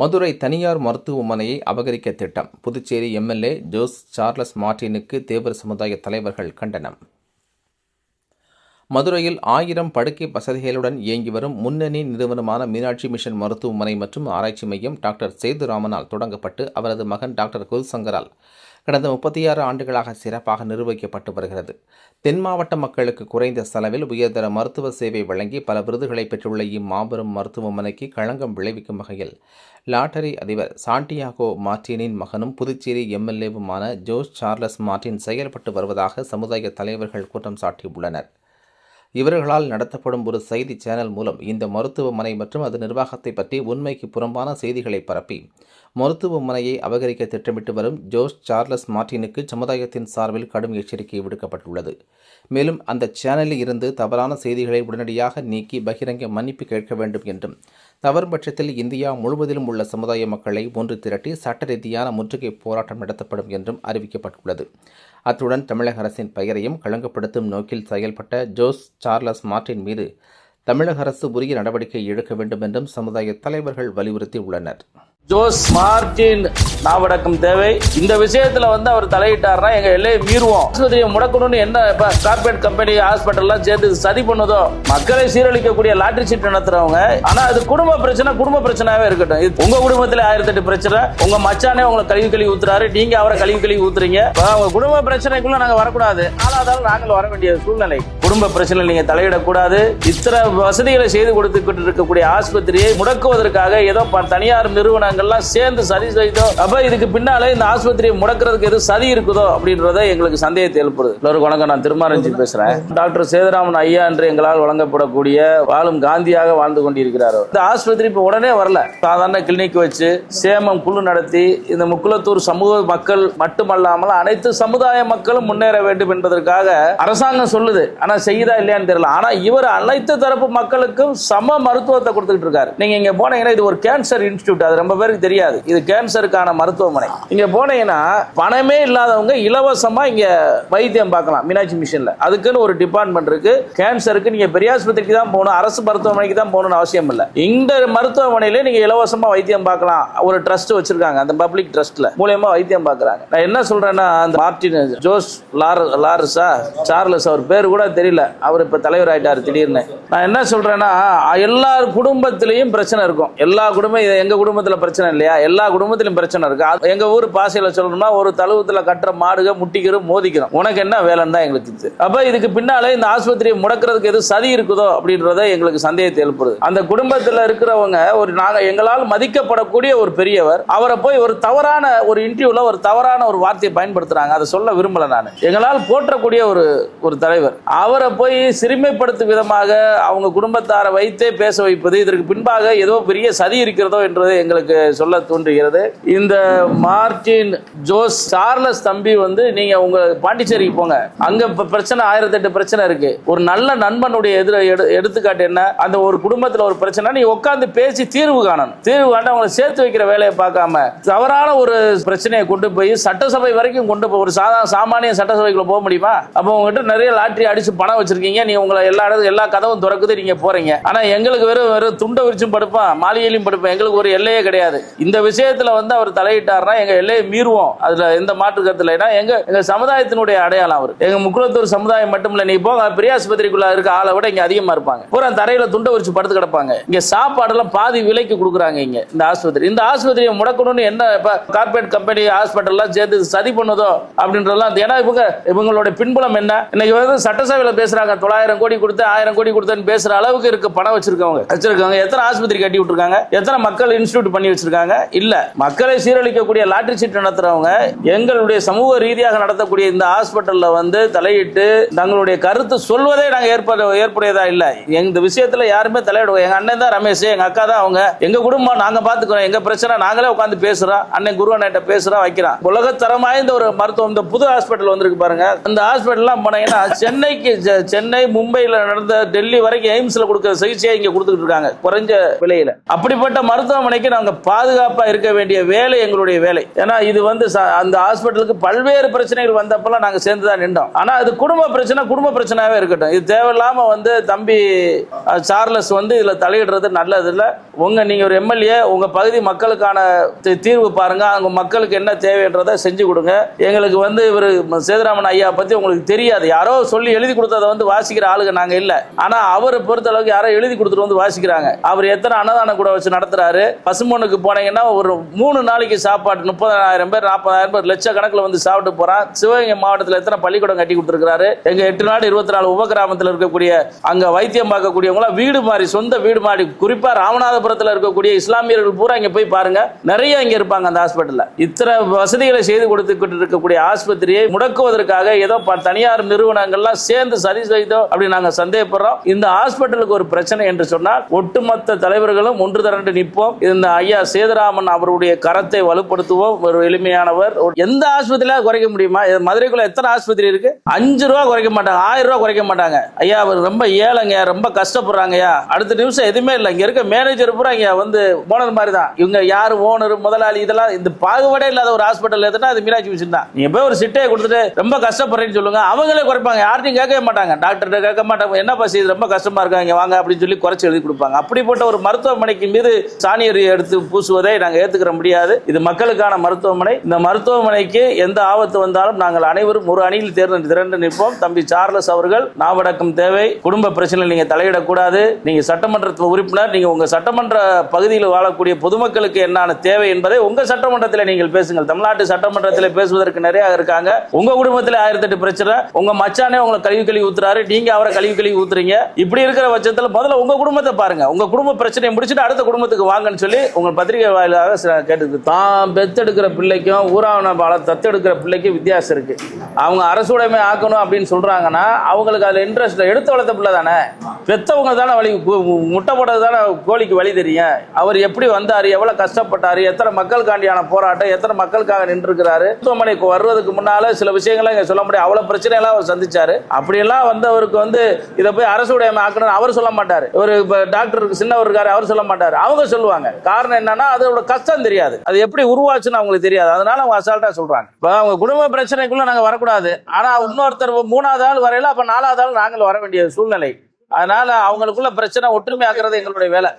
மதுரை தனியார் மருத்துவமனையை அபகரிக்க திட்டம். புதுச்சேரி எம்எல்ஏ ஜோஸ் சார்லஸ் மார்டினுக்கு தேவர் சமுதாய தலைவர்கள் கண்டனம். மதுரையில் 1000 படுக்கை வசதிகளுடன் இயங்கி வரும் முன்னணி நிறுவனமான மீனாட்சி மிஷன் மருத்துவமனை மற்றும் ஆராய்ச்சி மையம் டாக்டர் சேதுராமனால் தொடங்கப்பட்டு அவரது மகன் டாக்டர் குல்சங்கரால் கடந்த 36 ஆண்டுகளாக சிறப்பாக நிர்வகிக்கப்பட்டு வருகிறது. தென் மாவட்ட மக்களுக்கு குறைந்த செலவில் உயர்தர மருத்துவ சேவை வழங்கி பல விருதுகளை பெற்றுள்ள இம்மாபெரும் மருத்துவமனைக்கு களங்கம் விளைவிக்கும் வகையில் லாட்டரி அதிபர் சாண்டியாகோ மார்டினின் மகனும் புதுச்சேரி எம்எல்ஏவுமான ஜோஸ் சார்லஸ் மார்டின் செயல்பட்டு வருவதாக சமுதாய தலைவர்கள் குற்றம் சாட்டியுள்ளனர். இவர்களால் நடத்தப்படும் ஒரு செய்தி சேனல் மூலம் இந்த மருத்துவமனை மற்றும் அது நிர்வாகத்தை பற்றி உண்மைக்கு புறம்பான செய்திகளை பரப்பி மருத்துவமனையை அபகரிக்க திட்டமிட்டு வரும் ஜோஸ் சார்லஸ் மார்டினுக்கு சமுதாயத்தின் சார்பில் கடும் எச்சரிக்கை விடுக்கப்பட்டுள்ளது. மேலும் அந்த சேனலில் இருந்து தவறான செய்திகளை உடனடியாக நீக்கி பகிரங்க மன்னிப்பு கேட்க வேண்டும் என்றும், தவறு பட்சத்தில் இந்தியா முழுவதிலும் உள்ள சமுதாய மக்களை ஒன்று திரட்டி சட்ட ரீதியான முற்றுகை போராட்டம் நடத்தப்படும் என்றும் அறிவிக்கப்பட்டுள்ளது. அத்துடன் தமிழக அரசின் பெயரையும் களங்கப்படுத்தும் நோக்கில் செயல்பட்ட ஜோஸ் சார்லஸ் மார்டின் மீது தமிழக அரசு உரிய நடவடிக்கை எடுக்க வேண்டும் என்றும் சமுதாய தலைவர்கள் வலியுறுத்தியுள்ளனர். ஜோஸ் மார்டின் நாவடக்கம் தேவை. இந்த விஷயத்துல அவர் தலையிட்டார்னா எங்க எல்லையை மீறுவோம். ஆஸ்பத்திரியை முடக்கணும்னு என்ன கார்பரேட் கம்பெனி ஹாஸ்பிட்டல்லாம் சேர்த்து சதி பண்ணுதோ, மக்களை சீரழிக்கக்கூடிய லாட்டரி சீட் நடத்துறவங்க. ஆனா அது குடும்ப பிரச்சனையாவே இருக்கட்டும். இது உங்க குடும்பத்துல 1008 பிரச்சனை. உங்க மச்சானே உங்களை கழுவி ஊத்துறாரு, நீங்க அவரை கழுவி ஊத்துறீங்க. உங்க குடும்ப பிரச்சனைக்குள்ள நாங்க வரக்கூடாது. ஆனாலும் நாங்கள் வர வேண்டிய சூழ்நிலை. குடும்ப பிரச்சனை நீங்க தலையிடக்கூடாது. இத்தனை வசதிகளை செய்து கொடுத்துக்கிட்டு இருக்கக்கூடிய ஆஸ்பத்திரியை முடக்குவதற்காக ஏதோ தனியார் நிறுவனங்கள் சேர்ந்து சதி செய்தோ, அப்ப இதுக்கு பின்னாலே இந்த ஆஸ்பத்திரியை முடக்கிறதுக்கு எது சதி இருக்குதோ அப்படின்றத எங்களுக்கு சந்தேகத்தை எழுப்புது. எல்லோருக்கும் வணக்கம். நான் திருமாரஞ்சித் பேசுறேன். டாக்டர் சேதுராமன் ஐயா என்று எங்களால் வழங்கப்படக்கூடிய வாழும் காந்தியாக வாழ்ந்து கொண்டிருக்கிறார். இந்த ஆஸ்பத்திரி இப்ப உடனே வரல. சாதாரண கிளினிக் வச்சு சேமம் குழு நடத்தி இந்த முக்குளத்தூர் சமூக மக்கள் மட்டுமல்லாமல் அனைத்து சமுதாய மக்களும் முன்னேற வேண்டும் என்பதற்காக அரசாங்கம் சொல்லுது. ஆனா செய்யுதா இல்லையான்னு தெரியல. ஆனா இவர் அனைத்து தரப்பு மக்களுக்கும் சம மருத்துவத்தை கொடுத்துட்டு இருக்காரு. நீங்க இங்க போனீங்கன்னா இது ஒரு கேன்சர் இன்ஸ்டிடியூட். அது ரொம்ப பேருக்கு தெரியாது. இது கேன்சருக்கான மருத்துவமனை. இங்க போனீங்கன்னா பணமே இல்லாதவங்க இலவசமா இங்க வைத்தியம் பார்க்கலாம். மீனாட்சி மிஷன்ல அதுக்குன்னு ஒரு டிபார்ட்மெண்ட் இருக்கு. கேன்சருக்கு நீங்க பெரிய ஆஸ்பத்திரிக்கு தான் போகணும், அரசு மருத்துவமனைக்கு தான் போகணும்னு அவசியம் இல்லை. இந்த மருத்துவமனையில நீங்க இலவசமா வைத்தியம் பார்க்கலாம். ஒரு ட்ரஸ்ட் வச்சிருக்காங்க. அந்த பப்ளிக் ட்ரஸ்ட்ல மூலமா வைத்தியம் பார்க்கறாங்க. நான் என்ன சொல்றேன்னா, அந்த மார்டின் ஜோஸ் லாரஸா சார்லஸ், அவர் பேர் கூட தெரியல, அவர் இப்ப தலைவர் ஆயிட்டாரு திடீர்னு. நான் என்ன சொல்றேன்னா, எல்லா குடும்பத்திலையும் பிரச்சனை இருக்கும். எல்லா குடும்பம் எங்க குடும்பத்துல பிரச்சனை இல்லையா? எல்லா குடும்பத்திலும் பிரச்சனை இருக்கு. எங்க ஊர் பாசையில சொல்லணும்னா, ஒரு தழுவத்துல கட்டுற மாடுக முட்டிக்கிறோம் மோதிக்கிறோம். உனக்கு என்ன வேலைன்னு தான் எங்களுக்கு. அப்ப இதுக்கு பின்னாலே இந்த ஆஸ்பத்திரியை முடக்கிறதுக்கு எது சதி இருக்குதோ அப்படின்றத எங்களுக்கு சந்தேகத்தை எழுப்புது. அந்த குடும்பத்துல இருக்கிறவங்க நாங்க எங்களால் மதிக்கப்படக்கூடிய ஒரு பெரியவர், அவரை போய் ஒரு தவறான ஒரு இன்டர்வியூல ஒரு தவறான ஒரு வார்த்தையை பயன்படுத்துறாங்க. அதை சொல்ல விரும்பல. நான் எங்களால் போற்றக்கூடிய ஒரு தலைவர், அவரை போய் சிறுமைப்படுத்தும் விதமாக அவங்க குடும்பத்தாரை வைத்தே பேச வைப்பது, இதற்கு பின்பாக ஏதோ பெரிய சதி இருக்கிறதோ என்றது எங்களுக்கு சொல்ல தோன்றுகிறது. இந்த மார்டின் ஜோஸ் சார்லஸ் தம்பி நீங்க உங்க பாண்டிச்சேரிக்கு போங்க. அங்க பிரச்சனை 1008 பிரச்சனை இருக்கு. ஒரு நல்ல நண்பனுடைய எடுத்துக்காட்டு என்ன? அந்த ஒரு குடும்பத்துல ஒரு பிரச்சனை நீ உட்கார்ந்து பேசி தீர்வு காணணும். தீர்வு காண அவங்களை சேர்த்து வைக்கிற வேலையை பார்க்காம தவறான ஒரு பிரச்சனையை கொண்டு போய் சட்டசபை வரைக்கும் கொண்டு போய் ஒரு சாமானிய சட்டசபைக்குள்ள போக முடியுமா? அப்ப உங்ககிட்ட நிறைய லாட்டரி அடிச்சு பணம் வச்சிருக்கீங்க. நீ உங்களை எல்லா கதவும் திறக்குது, நீங்க போறீங்க. ஆனா எங்களுக்கு வெறும் துண்டை விரிச்சும் படுப்பான், மாளிகையிலும் படுப்பான். எங்களுக்கு ஒரு எல்லையே கிடையாது. இந்த விஷயத்துல அவர் தலையிட்டார்னா எங்க எல்லையை மீறுவோம். அதுல எந்த மாற்று கருத்து இல்லைன்னா எங்க சமுதாயத்தினுடைய அடையாளம் அவர். எங்க முக்குளத்தூர் சமுதாயம் மட்டும் இல்ல, நீ போக பெரிய ஆஸ்பத்திரிக்குள்ள இருக்க ஆளை விட இங்க அதிகமா இருப்பாங்க. பூரா தரையில துண்டை வச்சு படுத்து கிடப்பாங்க. இங்க சாப்பாடு எல்லாம் பாதி விலைக்கு கொடுக்குறாங்க. இங்க இந்த ஆஸ்பத்திரியை முடக்கணும்னு என்ன கார்பரேட் கம்பெனி ஹாஸ்பிட்டல்லாம் சேர்த்து சதி பண்ணுதோ அப்படின்றதெல்லாம். ஏன்னா இவங்களோட பின்புலம் என்ன? இன்னைக்கு சட்டசபையில பேசுறாங்க, 900 கோடி கொடுத்து 1000 கோடி கொடுத்தேன்னு பேசுற அளவுக்கு இருக்க பணம் வச்சிருக்காங்க. எத்தனை ஆஸ்பத்திரி கட்டி விட்டுருக்காங்க? எத்தனை மக்கள் இன்ஸ்டிடியூட் பண்ணி வச்சிருக்காங்க? இல்ல, மக்களை சீரழிக்கக்கூடிய லாட்டரி சீட் நடத்துறவங்க எங்களுடைய சமூக ரீதியாக நடத்தக்கூடிய இந்த ஹாஸ்பிட்டல்ல தலையிட்டு தங்களுடைய கருத்து சொல்வதே நாங்க ஏற்புடையதா இல்ல. இந்த விஷயத்துல யாருமே தலையிடுவோம். எங்க அண்ணன் தான் ரமேஷ், எங்க அக்கா தான் அவங்க. எங்க குடும்பம் நாங்க பாத்துக்கிறோம். எங்க பிரச்சனை நாங்களே உட்காந்து பேசுறோம். அண்ணன் குருவன்கிட்ட பேசுறோம், வைக்கிறான். உலகத்தரம் வாய்ந்த ஒரு மருத்துவம் இந்த புது ஹாஸ்பிட்டல் வந்திருக்கு பாருங்க. அந்த ஹாஸ்பிட்டல்லாம் போனீங்கன்னா சென்னை மும்பையில் நடந்த டெல்லி வரைக்கும் எய்ம்ஸ்ல கொடுக்கிற சிகிச்சையை இங்க கொடுத்துட்டு இருக்காங்க குறைஞ்ச விலையில. அப்படிப்பட்ட மருத்துவமனைக்கு நாங்க பாதுகாப்பா இருக்க வேண்டிய வேலை எங்களுடைய வேலை. ஏன்னா இது அந்த ஹாஸ்பிட்டலுக்கு பல்வேறு பிரச்சனைகள் வந்தப்பெல்லாம் நாங்க சேர்ந்துதான் நின்றோம். ஆனா அது குடும்ப பிரச்சனையாவே இருக்கட்டும். இது தேவையில்லாம தம்பி சார்லஸ் இதுல தலையிடுறது நல்லது இல்ல. நீங்க ஒரு எம்எல்ஏ, உங்க பகுதி மக்களுக்கான தீர்வு பாருங்க, அவங்க மக்களுக்கு என்ன தேவைன்றதை செஞ்சு கொடுங்க. எங்களுக்கு இவரு சேதுராமன் ஐயா பத்தி உங்களுக்கு தெரியாது. யாரோ சொல்லி எழுதி கொடுத்ததை வாசிக்கிற ஆளுங்க நாங்க இல்ல. ஆனா அவரை பொறுத்த அளவுக்கு யாரோ எழுதி கொடுத்துட்டு வாசிக்கிறாங்க. அவர் எத்தனை அன்னதானம் கூட வச்சு நடத்துறாரு. பசுமொன்னுக்கு போனீங்கன்னா ஒரு 3 நாளைக்கு சாப்பாடு 30,000 பேர் 40,000 பேர் லட்சக்கணக்கில் சாப்பிட்டு போறான். சிவகங்கை மாவட்டத்தில் எத்தனை பள்ளிக்கூடம் கட்டி கொடுத்திருக்கிறாரு. எங்க 8 நாடு 24 உபகிராமத்தில் இருக்கக்கூடிய அங்க வைத்தியம் பார்க்கக்கூடியவங்க வீடு மாறி, சொந்த வீடு மாறி, குறிப்பா ராமநாதபுரத்தில் இருக்கக்கூடிய இஸ்லாமியர்கள் பூரா இங்க போய் பாருங்க, நிறைய இங்க இருப்பாங்க அந்த ஹாஸ்பிட்டல்ல. இத்தனை வசதிகளை செய்து கொடுத்துக்கிட்டு இருக்கக்கூடிய ஆஸ்பத்திரியை முடக்குவதற்காக ஏதோ தனியார் நிறுவனங்கள்லாம் சேர்ந்து சரி செய்தோம் அப்படி நாங்க சந்தேகப்படுறோம். இந்த ஹாஸ்பிட்டலுக்கு ஒரு பிரச்சனை என்று சொன்னால் ஒட்டுமொத்த தலைவர்களும் ஒன்று திரண்டு நிற்போம். இந்த ஐயா சேதுராமன் அவருடைய கரத்தை வலுப்படுத்துவோம். ஒரு எளிமையானவர். எந்த ஆஸ்பத்திரியில குறைக்க முடியுமா? மதுரைக்குள்ள எத்தனை ஆஸ்பத்திரி இருக்கு? 5 ரூபா குறைக்க மாட்டாங்க, 1000 ரூபா குறைக்க மாட்டாங்க. ஐயா அவர் ரொம்ப ஏழைங்க, ரொம்ப கஷ்டப்படுறாங்கய்யா. அடுத்த நிமிஷம் எதுவுமே இல்லை. இங்க இருக்க மேனேஜர் பூரா இங்க ஓனர் மாதிரி தான். இவங்க யாரு ஓனர் முதலாளி இதெல்லாம் இந்த பாகுபாடே இல்லாத ஒரு ஹாஸ்பிட்டல் எதுனா அது மீனாட்சி மிஷன் தான். நீங்க போய் ஒரு சிட்டையை கொடுத்துட்டு ரொம்ப கஷ்டப்படுறேன்னு சொல்லுங்க, அவங்களே குறைப்பாங்க. யார்ட்டையும் கேட்கவே மாட்டாங்க, டாக்டர் கேட்க மாட்டாங்க. என்ன பசி ரொம்ப கஷ்டமா இருக்காங்க வாங்க அப்படின்னு சொல்லி குறைச்சி எழுதி கொடுப்பாங்க. அப்படிப்பட்ட ஒரு மருத்துவமனைக்கு மீது சாணியர் எடுத்து பூசுவதை நாங்கள் ஏத்துக்கிற முடியாது. இது மக்களுக்கான மருத்துவமனை. இந்த மருத்துவமனைக்கு எந்த ஆபத்து வந்தாலும் நாங்கள் அனைவரும் ஒரு அணியில் திரண்டு நிற்போம். தம்பி சார்லஸ் அவர்கள் நாவடக்கம் தேவை. குடும்ப பிரச்சனையில் நீங்க தலையிடக்கூடாது. நீங்க சட்டமன்ற உறுப்பினர், நீங்க உங்க சட்டமன்ற பகுதியில் வாழக்கூடிய பொதுமக்களுக்கு என்னென்ன தேவை என்பதை உங்க சட்டமன்றத்தில் நீங்கள் பேசுங்கள். தமிழ்நாட்டு சட்டமன்றத்தில் பேசுவதற்கு நிறைய இருக்காங்க. உங்க குடும்பத்தில் 1008 பிரச்சனை. உங்க மச்சானே உங்களை கழுவி ஊத்துறாரு, நீங்க அவரை கழுவி ஊத்துறீங்க. இப்படி இருக்கிற பட்சத்தில் முதல்ல உங்க குடும்பத்தை பாருங்க. உங்க குடும்ப பிரச்சனையை முடிச்சுட்டு அடுத்த குடும்பத்துக்கு வாங்கன்னு சொல்லி உங்க பத்திரிகை வாயிலாக கேட்டு. தான் பெத்தெடுக்கிற பிள்ளைக்கும் ஊராவன பால தத்தெடுக்கிற பிள்ளைக்கும் வித்தியாசம் இருக்கு. அவங்க அரசுடைமை ஆக்கணும் அப்படின்னு சொல்றாங்கன்னா அவங்களுக்கு அதுல இன்ட்ரெஸ்ட். எடுத்து வளர்த்த பிள்ளை தானே, பெத்தவங்க தானே வழி, முட்டை போட்டது தானே கோழிக்கு வழி தெரியும். அவர் எப்படி வந்தாரு, எவ்வளவு கஷ்டப்பட்டாரு, எத்தனை மக்களுக்காண்டியான போராட்டம், எத்தனை மக்களுக்காக நின்று இருக்கிறாரு. மருத்துவமனைக்கு வருவதற்கு முன்னால சில விஷயங்களை இங்க சொல்ல முடியும். அவ்வளவு பிரச்சனை எல்லாம் அவர் சந்திச்சாரு. அப்படியெல்லாம் அவருக்கு இதை போய் அரசுடைமை ஆக்கணும் அவர் சொல்ல மாட்டாரு. ஒரு டாக்டருக்கு சின்னவர் இருக்காரு அவர் சொல்ல மாட்டாரு. அவங்க சொல்லுவாங்க. காரணம் என்னன்னா அதோட கஷ்டம் தெரியாது, அது எப்படி உருவாச்சுன்னு அவங்களுக்கு தெரியாது. அதனால அவங்க அசால்ட்டா சொல்றாங்க. அவங்க குடும்ப பிரச்சனைக்குள்ள நாங்க வரக்கூடாது. ஆனா இன்னொருத்தர் 3வது ஆள் வரையில அப்ப 4வது ஆள் நாங்கள் வர வேண்டிய சூழ்நிலை. அதனால அவங்களுக்குள்ள பிரச்சனை ஒற்றுமை ஆக்குறது எங்களுடைய வேலை.